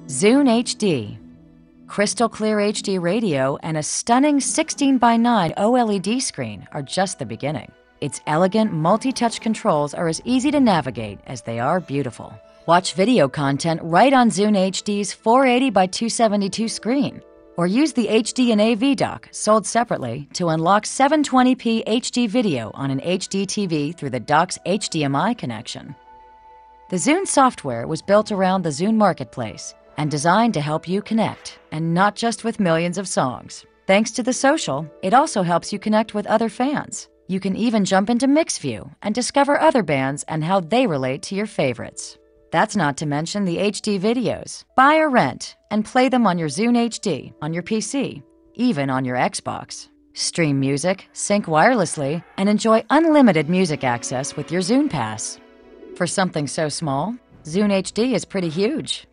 Zune HD. Crystal clear HD radio and a stunning 16:9 OLED screen are just the beginning. Its elegant multi-touch controls are as easy to navigate as they are beautiful. Watch video content right on Zune HD's 480x272 screen, or use the HD and AV dock, sold separately, to unlock 720p HD video on an HD TV through the dock's HDMI connection. The Zune software was built around the Zune Marketplace and designed to help you connect, and not just with millions of songs. Thanks to the social, it also helps you connect with other fans. You can even jump into MixView and discover other bands and how they relate to your favorites. That's not to mention the HD videos. Buy or rent and play them on your Zune HD, on your PC, even on your Xbox. Stream music, sync wirelessly, and enjoy unlimited music access with your Zune Pass. For something so small, Zune HD is pretty huge.